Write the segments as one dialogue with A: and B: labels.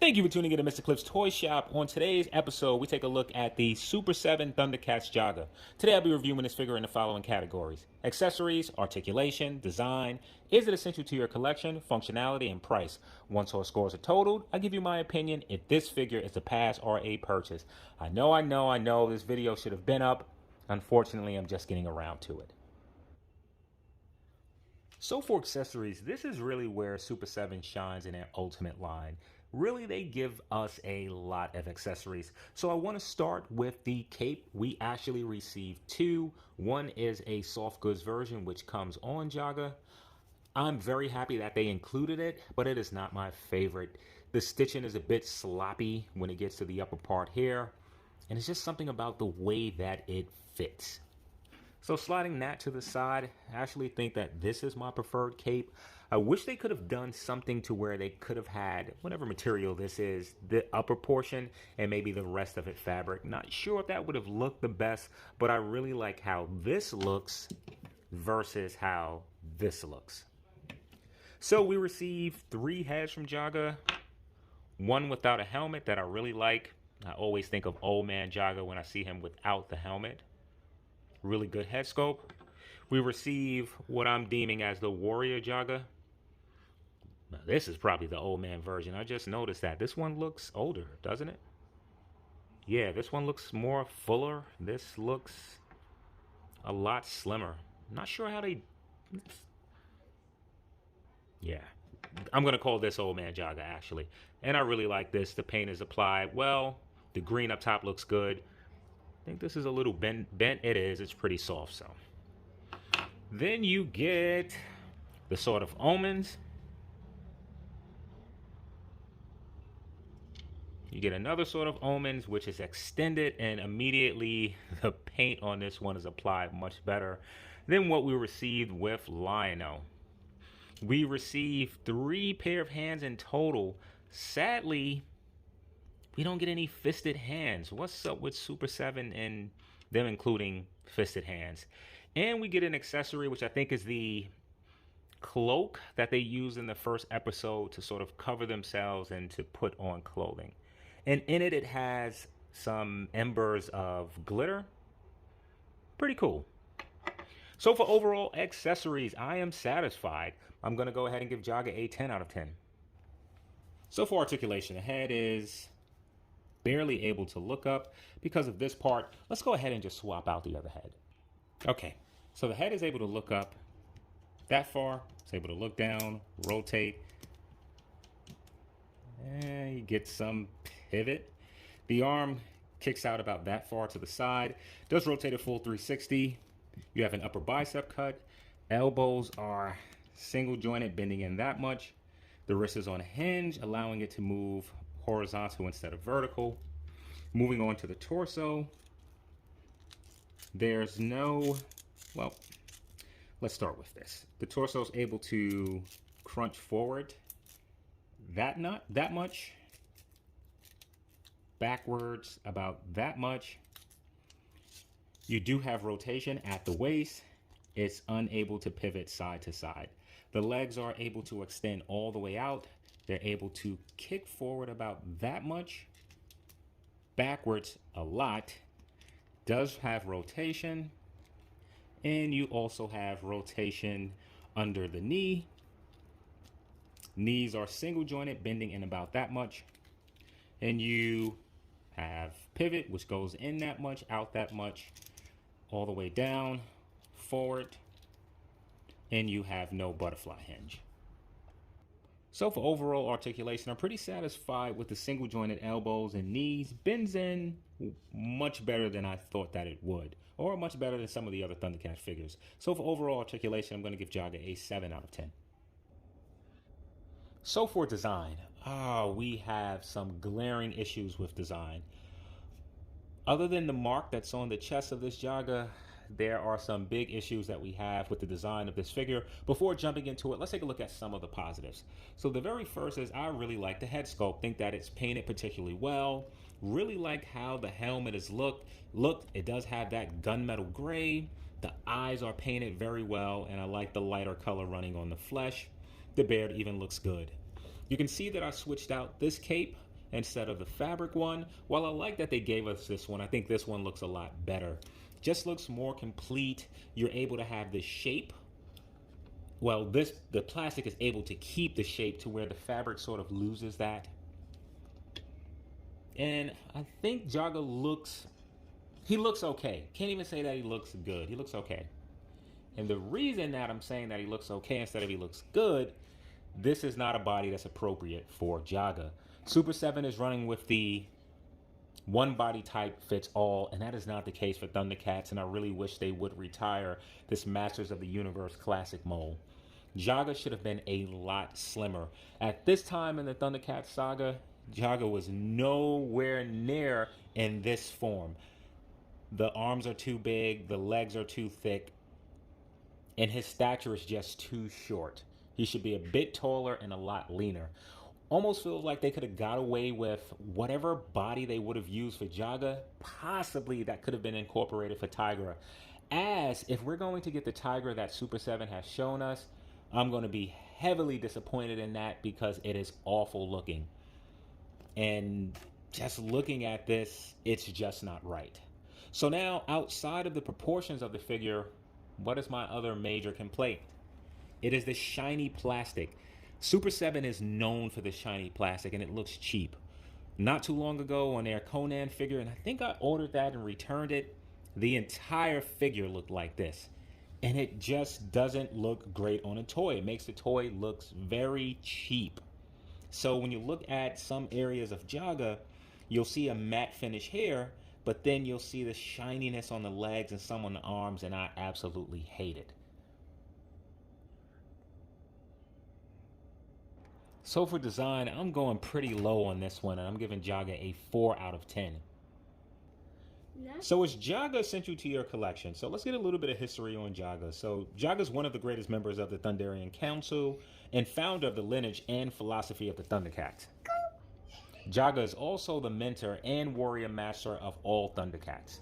A: Thank you for tuning in to Mr. Cliff's Toy Shop. On today's episode, we take a look at the Super 7 Thundercats Jaga. Today, I'll be reviewing this figure in the following categories: accessories, articulation, design, is it essential to your collection, functionality, and price. Once all scores are totaled, I give you my opinion if this figure is a pass or a purchase. I know this video should have been up. Unfortunately, I'm just getting around to it. So for accessories, this is really where Super 7 shines in their ultimate line. Really, they give us a lot of accessories. So I want to start with the cape. We actually received two. One is a soft goods version, which comes on Jaga. I'm very happy that they included it, but it is not my favorite. The stitching is a bit sloppy when it gets to the upper part here, and it's just something about the way that it fits. So sliding that to the side, I actually think that this is my preferred cape. I wish they could have done something to where they could have had whatever material this is, the upper portion, and maybe the rest of it fabric. Not sure if that would have looked the best, but I really like how this looks versus how this looks. So we received three heads from Jaga. One without a helmet that I really like. I always think of old man Jaga when I see him without the helmet. Really good head sculpt. We receive what I'm deeming as the Warrior Jaga. Now, this is probably the old man version. I just noticed that. This one looks older, doesn't it? Yeah, this one looks more fuller. This looks a lot slimmer. Not sure how they... Yeah. I'm going to call this old man Jaga, actually. And I really like this. The paint is applied well. The green up top looks good. I think this is a little bent. It is. It's pretty soft, so. Then you get the Sword of Omens. You get another Sword of Omens, which is extended, and immediately the paint on this one is applied much better than what we received with Lionel. We received 3 pair of hands in total. Sadly, we don't get any fisted hands. What's up with Super 7 and them including fisted hands? And we get an accessory, which I think is the cloak that they used in the first episode to sort of cover themselves and to put on clothing. And in it, it has some embers of glitter. Pretty cool. So for overall accessories, I am satisfied. I'm going to go ahead and give Jaga a 10 out of 10. So for articulation, the head is barely able to look up because of this part. Let's go ahead and just swap out the other head. Okay, so the head is able to look up that far. It's able to look down, rotate, and you get some pivot. The arm kicks out about that far to the side. Does rotate a full 360. You have an upper bicep cut. Elbows are single jointed, bending in that much. The wrist is on a hinge, allowing it to move horizontal instead of vertical. Moving on to the torso. There's no, well, let's start with this. The torso is able to crunch forward that much, backwards about that much. You do have rotation at the waist. It's unable to pivot side to side. The legs are able to extend all the way out. They're able to kick forward about that much, backwards a lot. Does have rotation, and you also have rotation under the knee. Knees are single jointed, bending in about that much, and you have pivot, which goes in that much, out that much, all the way down, forward, and you have no butterfly hinge. So for overall articulation, I'm pretty satisfied with the single jointed elbows and knees. Bends in much better than I thought that it would, or much better than some of the other Thundercat figures. So for overall articulation, I'm going to give Jaga a 7 out of 10. So for design, we have some glaring issues with design. Other than the mark that's on the chest of this Jaga, there are some big issues that we have with the design of this figure. Before jumping into it, let's take a look at some of the positives. So the very first is I really like the head sculpt. Think that it's painted particularly well. Really like how the helmet is looked. It does have that gunmetal gray. The eyes are painted very well, and I like the lighter color running on the flesh. The beard even looks good. You can see that I switched out this cape instead of the fabric one. While I like that they gave us this one, I think this one looks a lot better. Just looks more complete. You're able to have the shape. Well, the plastic is able to keep the shape to where the fabric sort of loses that. And I think Jaga looks okay. Can't even say that he looks good. He looks okay. And the reason that I'm saying that he looks okay instead of he looks good, this is not a body that's appropriate for Jaga. Super 7 is running with the one body type fits all, and that is not the case for Thundercats, and I really wish they would retire this Masters of the Universe classic mold. Jaga should have been a lot slimmer. At this time in the Thundercats saga, Jaga was nowhere near in this form. The arms are too big, the legs are too thick, and his stature is just too short. He should be a bit taller and a lot leaner. Almost feels like they could have got away with whatever body they would have used for Jaga. Possibly that could have been incorporated for Tigra. As if we're going to get the Tigra that Super 7 has shown us, I'm going to be heavily disappointed in that because it is awful looking. And just looking at this, it's just not right. So now, outside of the proportions of the figure, what is my other major complaint? It is the shiny plastic. Super 7 is known for the shiny plastic, and it looks cheap. Not too long ago on their Conan figure, and I think I ordered that and returned it, the entire figure looked like this. And it just doesn't look great on a toy. It makes the toy look very cheap. So when you look at some areas of Jaga, you'll see a matte finish here, but then you'll see the shininess on the legs and some on the arms, and I absolutely hate it. So for design, I'm going pretty low on this one, and I'm giving Jaga a 4 out of 10. So is Jaga essential to your collection? So let's get a little bit of history on Jaga. So Jaga is one of the greatest members of the Thunderian Council and founder of the lineage and philosophy of the Thundercats. Jaga is also the mentor and warrior master of all Thundercats.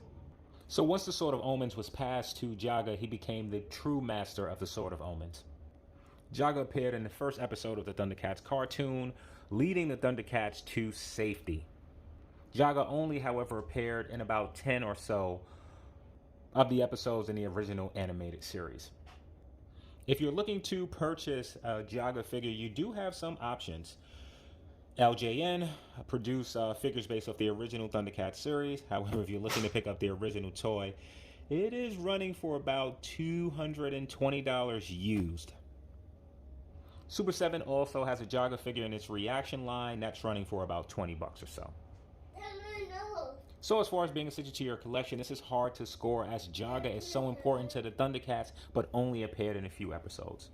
A: So once the Sword of Omens was passed to Jaga, he became the true master of the Sword of Omens. Jaga appeared in the first episode of the Thundercats cartoon, leading the Thundercats to safety. Jaga only, however, appeared in about 10 or so of the episodes in the original animated series. If you're looking to purchase a Jaga figure, you do have some options. LJN produce figures based off the original Thundercats series. However, if you're looking to pick up the original toy, it is running for about $220 used. Super 7 also has a Jaga figure in its reaction line that's running for about $20 or so. So as far as being essential to your collection, this is hard to score as Jaga is so important to the Thundercats, but only appeared in a few episodes.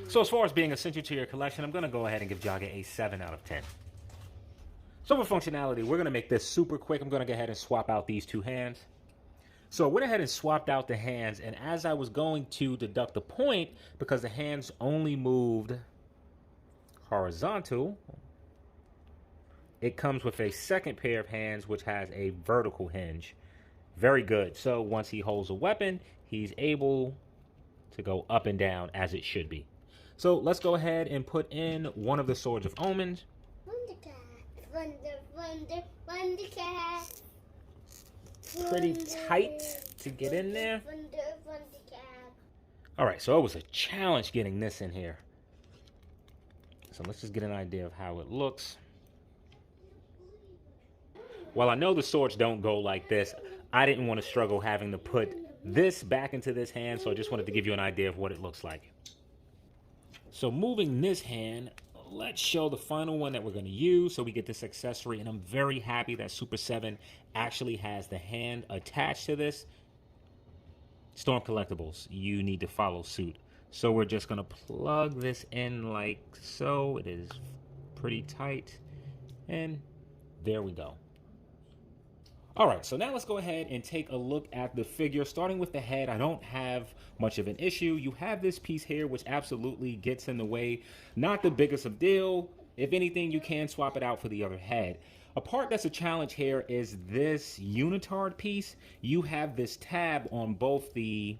A: So as far as being essential to your collection, I'm going to go ahead and give Jaga a 7 out of 10. So for functionality, we're going to make this super quick. I'm going to go ahead and swap out these two hands. So I went ahead and swapped out the hands, and as I was going to deduct the point, because the hands only moved horizontal, it comes with a second pair of hands which has a vertical hinge. Very good. So once he holds a weapon, he's able to go up and down as it should be. So let's go ahead and put in one of the Swords of Omens.
B: Thundercat.
A: Pretty tight to get in there. Alright, so it was a challenge getting this in here. So let's just get an idea of how it looks. While I know the swords don't go like this, I didn't want to struggle having to put this back into this hand, so I just wanted to give you an idea of what it looks like. So moving this hand, let's show the final one that we're going to use so we get this accessory, and I'm very happy that Super 7 actually has the hand attached to this. Storm Collectibles, you need to follow suit. So we're just going to plug this in like so. It is pretty tight, and there we go. Alright, so now let's go ahead and take a look at the figure. Starting with the head, I don't have much of an issue. You have this piece here which absolutely gets in the way. Not the biggest of deal. If anything, you can swap it out for the other head. A part that's a challenge here is this unitard piece. You have this tab on both the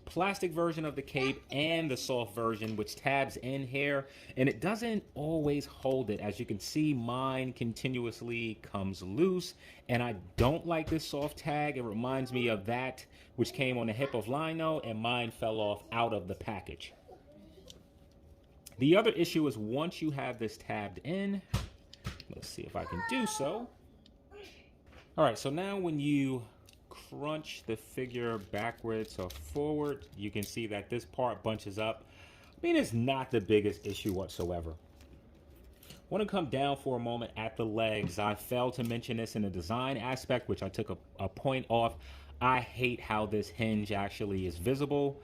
A: plastic version of the cape and the soft version, which tabs in here, and it doesn't always hold it. As you can see, mine continuously comes loose, and I don't like this soft tag. It reminds me of that which came on the hip of Lino, and mine fell off out of the package. The other issue is once you have this tabbed in, let's see if I can do so. All right, so now when you crunch the figure backwards or forward, you can see that this part bunches up. I mean, it's not the biggest issue whatsoever. I want to come down for a moment at the legs. I failed to mention this in the design aspect, which I took a point off. I hate how this hinge actually is visible.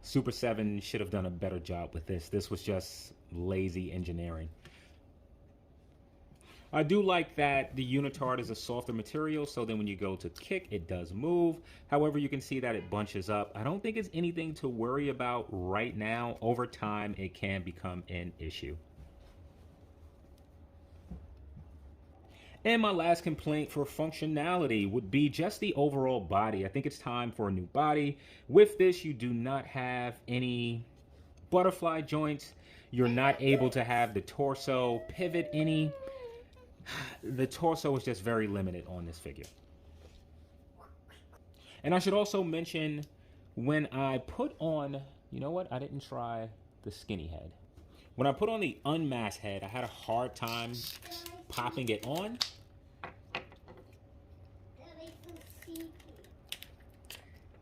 A: Super 7 should have done a better job with this. This was just lazy engineering. I do like that the unitard is a softer material, so then when you go to kick, it does move. However, you can see that it bunches up. I don't think it's anything to worry about right now. Over time, it can become an issue. And my last complaint for functionality would be just the overall body. I think it's time for a new body. With this, you do not have any butterfly joints. You're not able to have the torso pivot any. The torso is just very limited on this figure. And I should also mention, when I put on, you know what? I didn't try the skinny head. When I put on the unmasked head, I had a hard time popping it on.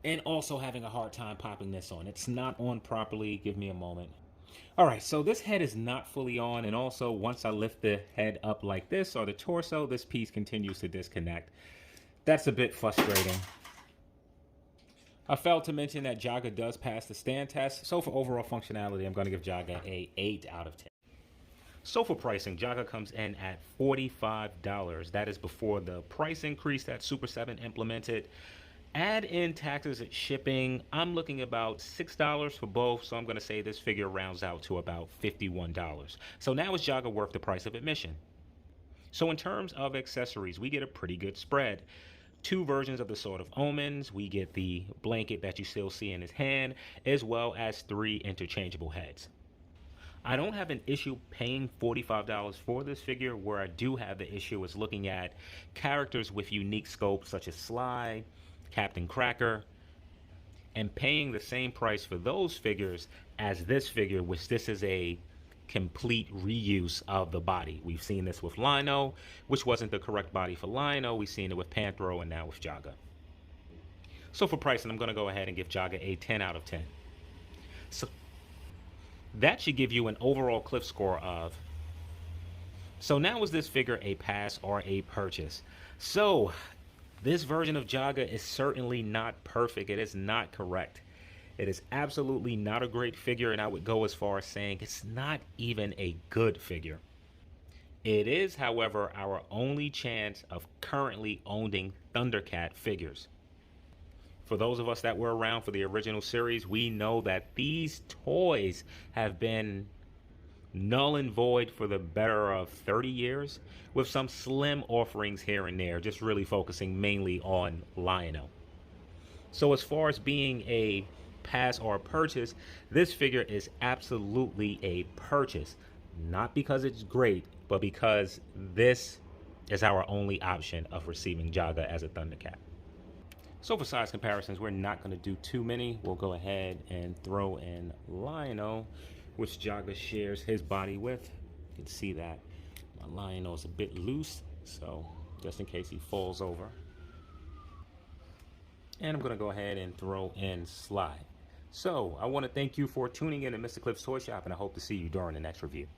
A: And also having a hard time popping this on. It's not on properly. Give me a moment. All right, so this head is not fully on, and also once I lift the head up like this, or the torso, this piece continues to disconnect. That's a bit frustrating. I failed to mention that Jaga does pass the stand test, so for overall functionality, I'm going to give Jaga a 8 out of 10. So for pricing, Jaga comes in at $45. That is before the price increase that Super 7 implemented. Add in taxes and shipping, I'm looking about $6 for both, so I'm going to say this figure rounds out to about $51. So now is Jaga worth the price of admission? So in terms of accessories, we get a pretty good spread. 2 versions of the Sword of Omens. We get the blanket that you still see in his hand, as well as 3 interchangeable heads. I don't have an issue paying $45 for this figure. Where I do have the issue is looking at characters with unique scopes such as Sly, Captain Cracker, and paying the same price for those figures as this figure, which this is a complete reuse of the body. We've seen this with Lino, which wasn't the correct body for Lino. We've seen it with Panthro, and now with Jaga. So for pricing, I'm going to go ahead and give Jaga a 10 out of 10. So that should give you an overall cliff score of. So now is this figure a pass or a purchase? So this version of Jaga is certainly not perfect. It is not correct. It is absolutely not a great figure, and I would go as far as saying it's not even a good figure. It is, however, our only chance of currently owning Thundercat figures. For those of us that were around for the original series, we know that these toys have been null and void for the better of 30 years, with some slim offerings here and there, just really focusing mainly on Lionel. So as far as being a pass or a purchase, this figure is absolutely a purchase. Not because it's great, but because this is our only option of receiving Jaga as a Thundercat. So for size comparisons, we're not going to do too many. We'll go ahead and throw in Lionel, which Jaga shares his body with. You can see that my Lionel is a bit loose, so just in case he falls over. And I'm going to go ahead and throw in Sly. So I want to thank you for tuning in to Mr. Cliff's Toy Shop, and I hope to see you during the next review.